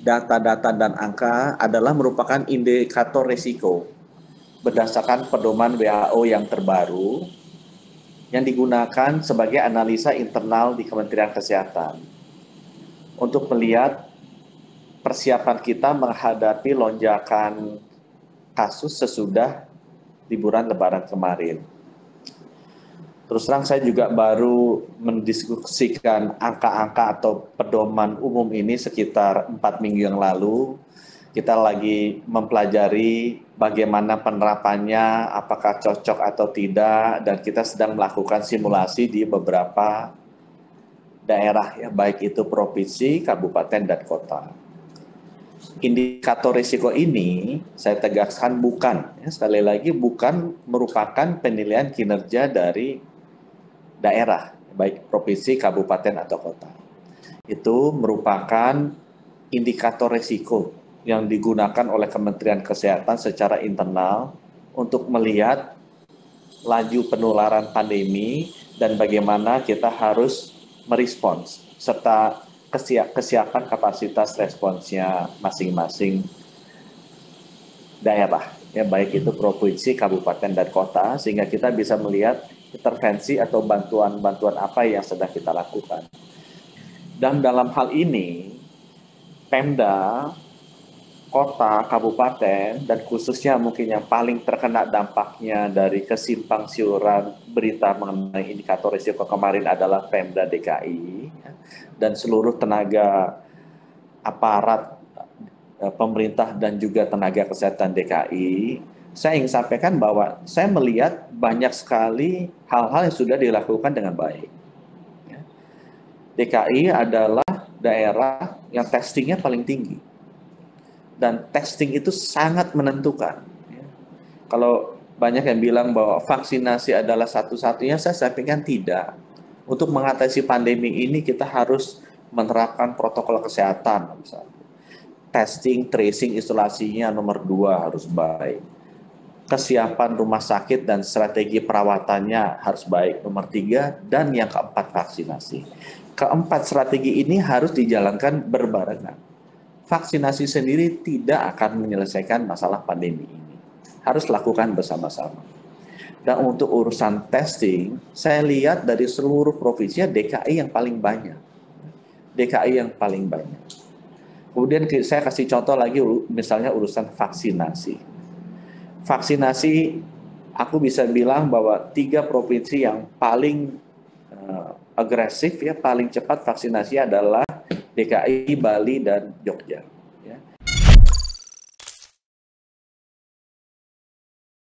data-data dan angka adalah merupakan indikator risiko berdasarkan pedoman WHO yang terbaru yang digunakan sebagai analisa internal di Kementerian Kesehatan untuk melihat persiapan kita menghadapi lonjakan kasus sesudah liburan Lebaran kemarin. Terus terang saya juga baru mendiskusikan angka-angka atau pedoman umum ini sekitar 4 minggu yang lalu. Kita lagi mempelajari bagaimana penerapannya, apakah cocok atau tidak, dan kita sedang melakukan simulasi di beberapa daerah, ya, baik itu provinsi, kabupaten, dan kota. Indikator risiko ini saya tegaskan bukan, ya, sekali lagi bukan merupakan penilaian kinerja dari daerah, baik provinsi, kabupaten, atau kota. Itu merupakan indikator risiko yang digunakan oleh Kementerian Kesehatan secara internal untuk melihat laju penularan pandemi dan bagaimana kita harus merespons serta kesiapan kapasitas responsnya masing-masing daerah, ya, baik itu provinsi, kabupaten, dan kota, sehingga kita bisa melihat intervensi atau bantuan-bantuan apa yang sedang kita lakukan. Dan dalam hal ini, Pemda, kota, kabupaten, dan khususnya mungkin yang paling terkena dampaknya dari kesimpang siuran berita mengenai indikator risiko kemarin adalah Pemda DKI, dan seluruh tenaga aparat pemerintah dan juga tenaga kesehatan DKI. Saya ingin sampaikan bahwa saya melihat banyak sekali hal-hal yang sudah dilakukan dengan baik. DKI adalah daerah yang testingnya paling tinggi. Dan testing itu sangat menentukan. Kalau banyak yang bilang bahwa vaksinasi adalah satu-satunya, saya sampaikan tidak. Untuk mengatasi pandemi ini kita harus menerapkan protokol kesehatan. Misalnya. Testing, tracing, isolasinya nomor 2 harus baik. Kesiapan rumah sakit dan strategi perawatannya harus baik, nomor 3, dan yang keempat vaksinasi. Keempat strategi ini harus dijalankan berbarengan. Vaksinasi sendiri tidak akan menyelesaikan masalah pandemi ini. Harus lakukan bersama-sama. Dan untuk urusan testing, saya lihat dari seluruh provinsi DKI yang paling banyak. DKI yang paling banyak. Kemudian saya kasih contoh lagi misalnya urusan vaksinasi. Vaksinasi, aku bisa bilang bahwa 3 provinsi yang paling agresif, ya, paling cepat vaksinasi adalah DKI, Bali, dan Jogja.